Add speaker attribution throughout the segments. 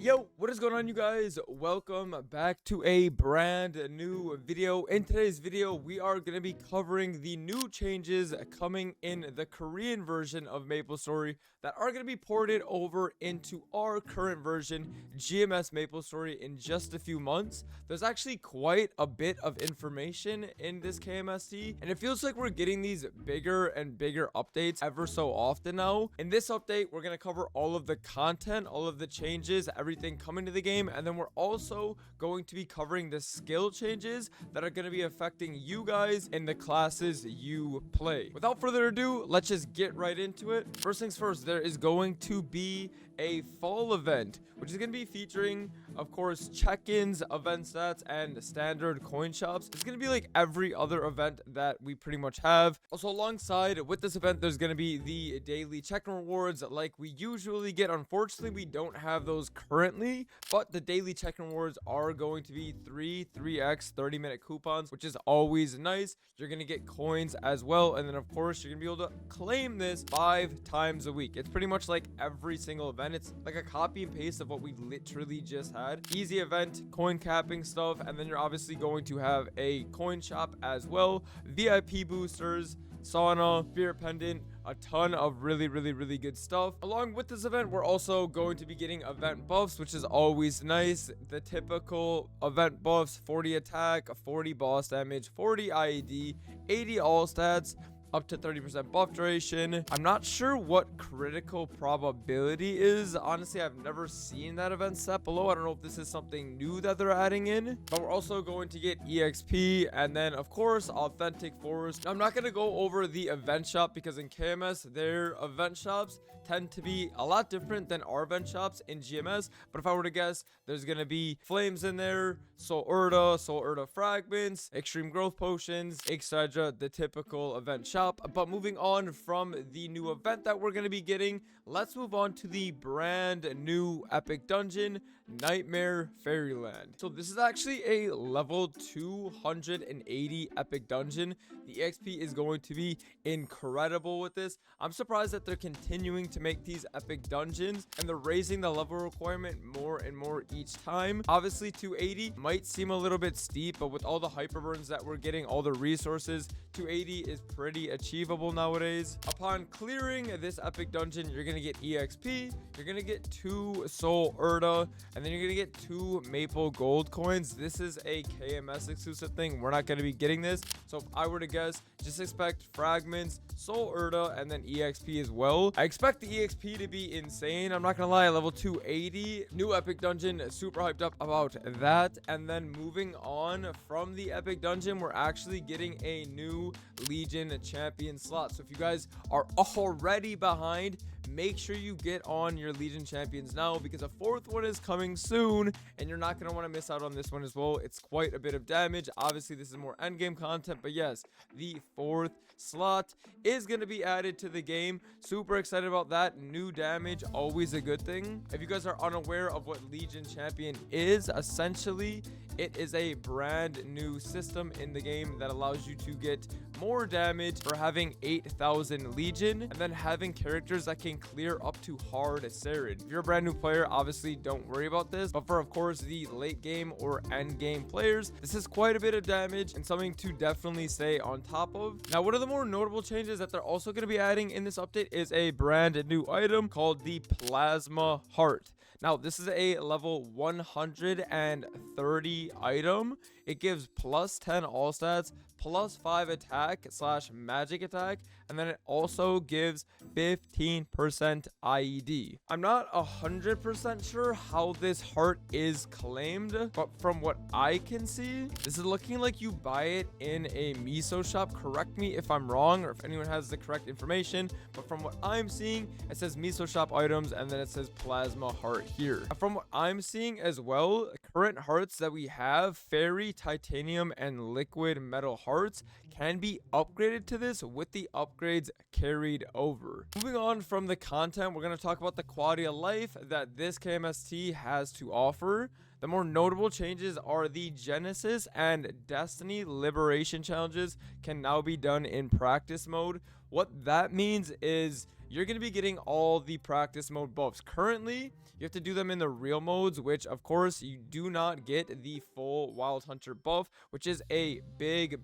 Speaker 1: Yo, what is going on, you guys? Welcome back to a brand new video. In today's video, we are going to be covering the new changes coming in the Korean version of Maplestory that are going to be ported over into our current version, GMS Maplestory, in just a few months. There's actually quite a bit of information in this KMST, and it feels like we're getting these bigger and bigger updates ever so often now. In this update, we're going to cover all of the content, all of the changes, everything coming to the game, and then we're also going to be covering the skill changes that are going to be affecting you guys in the classes you play. Without further ado, let's just get right into it. First things first, there is going to be a fall event, which is going to be featuring, of course, check-ins, event stats, and standard coin shops. It's going to be like every other event that we pretty much have. Also, alongside with this event, there's going to be the daily check-in rewards like we usually get. Unfortunately, we don't have those currently, but the daily check-in rewards are going to be 3x 30-minute coupons, which is always nice. You're going to get coins as well, and then of course, you're going to be able to claim this 5 times a week. It's pretty much like every single event. It's like a copy and paste of what we literally just had. Easy event, coin capping stuff, and then you're obviously going to have a coin shop as well, VIP boosters, sauna, fear pendant, a ton of really good stuff. Along with this event, we're also going to be getting event buffs, which is always nice. The typical event buffs: 40 attack, 40 boss damage, 40 IED, 80 all stats, up to 30% buff duration. I'm not sure what critical probability is. Honestly, I've never seen that event set below. I don't know if this is something new that they're adding in, but we're also going to get EXP, and then of course authentic forest. I'm not going to go over the event shop because in KMS their event shops tend to be a lot different than our event shops in GMS. But if I were to guess, there's going to be flames in there, soul urta fragments, extreme growth potions, etc., the typical event shop. But moving on from the new event that we're going to be getting, let's move on to the brand new epic dungeon, Nightmare Fairyland. So this is actually a level 280 epic dungeon. The XP is going to be incredible with this. I'm surprised that they're continuing to make these epic dungeons, and they're raising the level requirement more and more each time. Obviously 280 might seem a little bit steep, but with all the hyperburns that we're getting, all the resources, 280 is pretty achievable nowadays. Upon clearing this epic dungeon, you're gonna get EXP, you're gonna get 2 soul urta, and then you're gonna get 2 maple gold coins. This is a KMS exclusive thing. We're not gonna be getting this, so if I were to guess, just expect fragments, soul urta, and then EXP as well. I expect the EXP to be insane. I'm not gonna lie. Level 280 new epic dungeon, super hyped up about that. And then moving on from the epic dungeon, we're actually getting a new Legion champion slot. So if you guys are already behind, make sure you get on your Legion champions now, because a 4th one is coming soon and you're not going to want to miss out on this one as well. It's quite a bit of damage. Obviously this is more endgame content, but yes, the 4th slot is going to be added to the game. Super excited about that. New damage, always a good thing. If you guys are unaware of what Legion champion is, essentially it is a brand new system in the game that allows you to get more damage for having 8,000 Legion, and then having characters that can clear up to hard Sarid. If you're a brand new player, obviously don't worry about this, but for of course the late game or end game players, this is quite a bit of damage and something to definitely stay on top of. Now, one of the more notable changes that they're also going to be adding in this update is a brand new item called the Plasma Heart. Now, this is a level 130 item. It gives plus 10 all stats, plus 5 attack / magic attack, and then it also gives 15% IED. I'm not 100% sure how this heart is claimed, but from what I can see, this is looking like you buy it in a miso shop. Correct me if I'm wrong or if anyone has the correct information, but from what I'm seeing, it says miso shop items and then it says plasma heart here. From what I'm seeing as well, current hearts that we have, fairy, titanium, and liquid metal hearts, can be upgraded to this with the upgrades carried over. Moving on from the content, we're going to talk about the quality of life that this KMST has to offer. The more notable changes are the Genesis and Destiny Liberation challenges can now be done in practice mode. What that means is you're going to be getting all the practice mode buffs. Currently, you have to do them in the real modes, which of course you do not get the full Wild Hunter buff, which is a big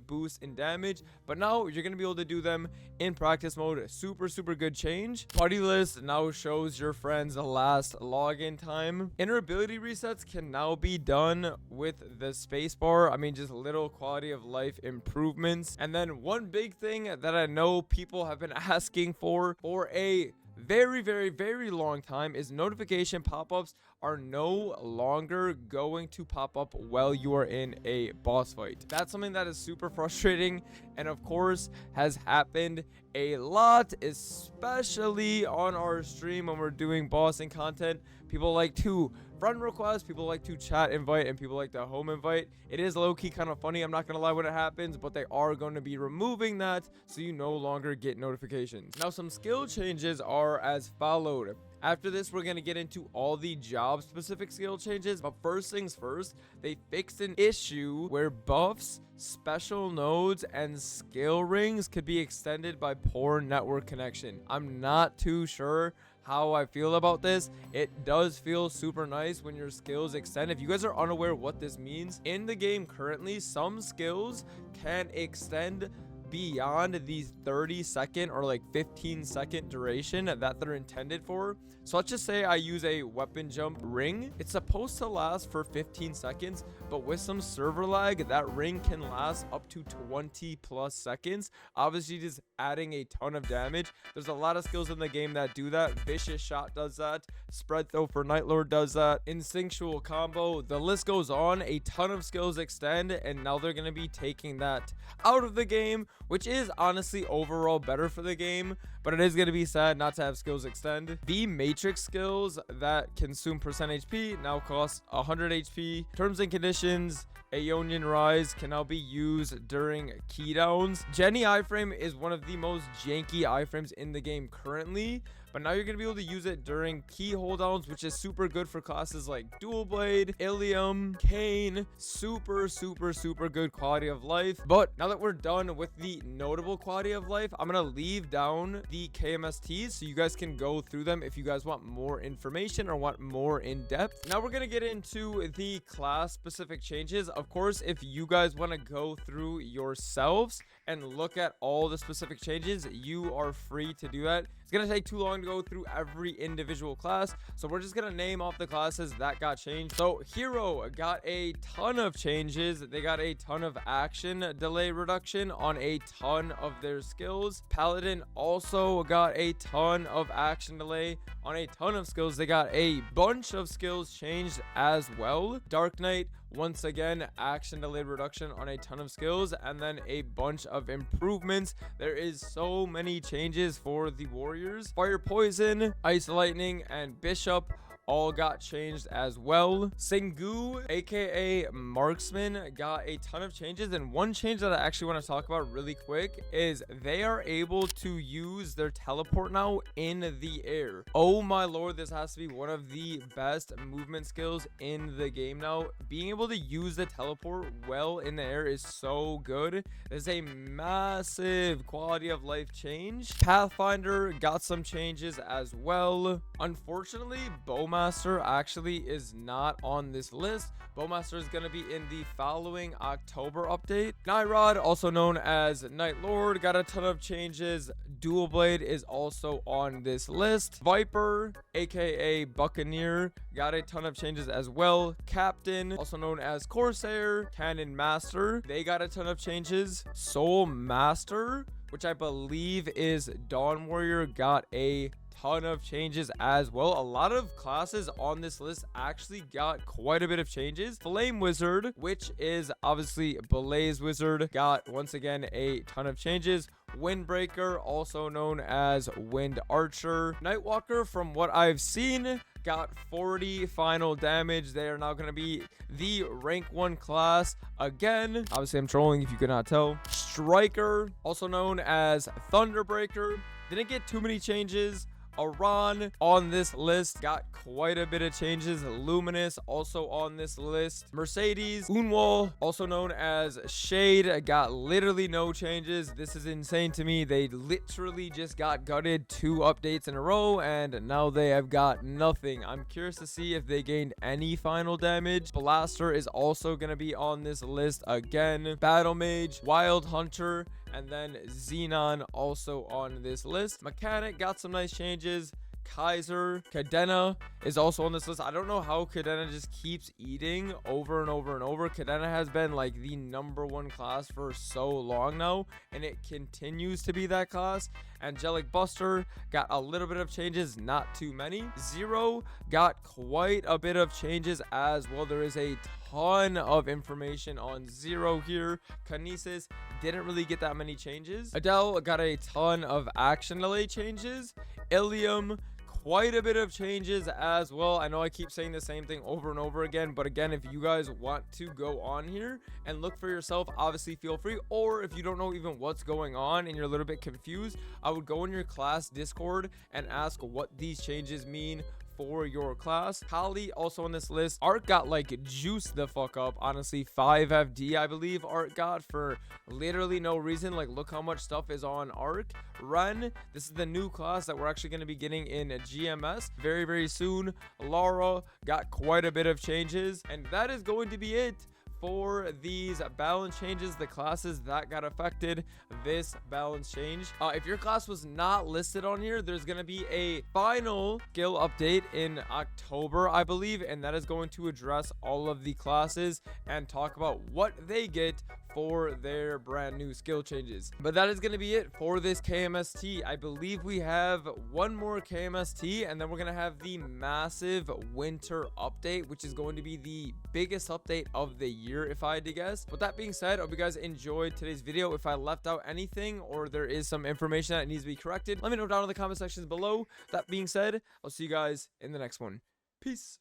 Speaker 1: boost in damage. But now you're going to be able to do them in practice mode. Super good change. Buddy list now shows your friends the last login time. Inner ability resets can now be done with the spacebar. I mean, just little quality of life improvements. And then one big thing that I know people have been asking for a very long time is notification pop-ups are no longer going to pop up while you are in a boss fight. That's something that is super frustrating, and of course has happened a lot, especially on our stream when we're doing bossing content. People like to friend request, people like to chat invite, and people like to home invite. It is low-key kind of funny, I'm not gonna lie, when it happens, but they are going to be removing that so you no longer get notifications. Now, some skill changes are as followed. After this, we're going to get into all the job specific skill changes, but first things first, they fixed an issue where buffs, special nodes, and skill rings could be extended by poor network connection. I'm not too sure how I feel about this. It does feel super nice when your skills extend. If you guys are unaware what this means, in the game currently, some skills can extend beyond the 30-second or like 15-second duration that they're intended for. So let's just say I use a weapon jump ring. It's supposed to last for 15 seconds, but with some server lag, that ring can last up to 20+ seconds. Obviously, just adding a ton of damage. There's a lot of skills in the game that do that. Vicious Shot does that. Spread Throw for Night Lord does that. Instinctual Combo. The list goes on. A ton of skills extend, and now they're going to be taking that out of the game, which is honestly overall better for the game, but it is going to be sad not to have skills extend. The Matrix skills that consume percent HP now cost 100 HP. Terms and conditions, Aeonian Rise can now be used during keydowns. Jenny iframe is one of the most janky iframes in the game currently, but now you're going to be able to use it during key holddowns, which is super good for classes like Dual Blade, Ilium, Kane. Super good quality of life. But now that we're done with the notable quality of life, I'm going to leave down the KMSTs so you guys can go through them if you guys want more information or want more in depth. Now we're going to get into the class specific changes. Of course, if you guys want to go through yourselves and look at all the specific changes, you are free to do that. It's going to take too long to go through every individual class, so we're just going to name off the classes that got changed. So Hero got a ton of changes. They got a ton of action delay reduction on a ton of their skills. Paladin also got a ton of action delay on a ton of skills. They got a bunch of skills changed as well. Dark Knight, once again, action delay reduction on a ton of skills, and then a bunch of improvements. There is so many changes for the warriors. Fire Poison, Ice Lightning, and Bishop all got changed as well. Sengu, aka Marksman, got a ton of changes, and one change that I actually want to talk about really quick is they are able to use their teleport now in the air. Oh my lord, this has to be one of the best movement skills in the game now. Being able to use the teleport well in the air is so good. There's a massive quality of life change. Pathfinder got some changes as well. Unfortunately, Bowmaster actually is not on this list. Bowmaster is going to be in the following October update. Nyrod, also known as Night Lord, got a ton of changes. Dual Blade is also on this list. Viper, aka Buccaneer, got a ton of changes as well. Captain, also known as Corsair, Cannon Master, they got a ton of changes. Soul Master, which I believe is Dawn Warrior, got a ton of changes as well. A lot of classes on this list actually got quite a bit of changes. Flame Wizard, which is obviously Blaze Wizard, got once again a ton of changes. Windbreaker, also known as Wind Archer. Nightwalker, from what I've seen, got 40 final damage. They are now going to be the rank 1 class again. Obviously, I'm trolling if you could not tell. Striker, also known as Thunderbreaker, didn't get too many changes. Iran on this list got quite a bit of changes. Luminous also on this list. Mercedes, Unwall, also known as Shade, got literally no changes. This is insane to me. They literally just got gutted 2 updates in a row, and now they have got nothing. I'm curious to see if they gained any final damage. Blaster is also going to be on this list again. Battle Mage, Wild Hunter, and then Xenon also on this list. Mechanic got some nice changes. Kaiser, Cadena is also on this list. I don't know how Cadena just keeps eating over and over and over. Cadena has been like the #1 class for so long now, and it continues to be that class. Angelic Buster got a little bit of changes, not too many. Zero got quite a bit of changes as well. There is a ton of information on Zero here. Kinesis didn't really get that many changes. Adele got a ton of action delay changes. Ilium, quite a bit of changes as well. I know I keep saying the same thing over and over again, but again, if you guys want to go on here and look for yourself, obviously feel free. Or if you don't know even what's going on and you're a little bit confused, I would go in your class Discord and ask what these changes mean for your class. Kali also on this list. Art got like juiced the fuck up, honestly. 5 FD I believe Art got for literally no reason. Like, look how much stuff is on Arc. Ren, this is the new class that we're actually going to be getting in GMS very, very soon. Lara got quite a bit of changes, and that is going to be it for these balance changes, the classes that got affected this balance change. If your class was not listed on here, there's going to be a final skill update in October, I believe, and that is going to address all of the classes and talk about what they get for their brand new skill changes. But that is going to be it for this KMST. I believe we have one more KMST, and then we're going to have the massive winter update, which is going to be the biggest update of the year, if I had to guess. With that being said, I hope you guys enjoyed today's video. If I left out anything or there is some information that needs to be corrected, let me know down in the comment sections below. That being said, I'll see you guys in the next one. Peace.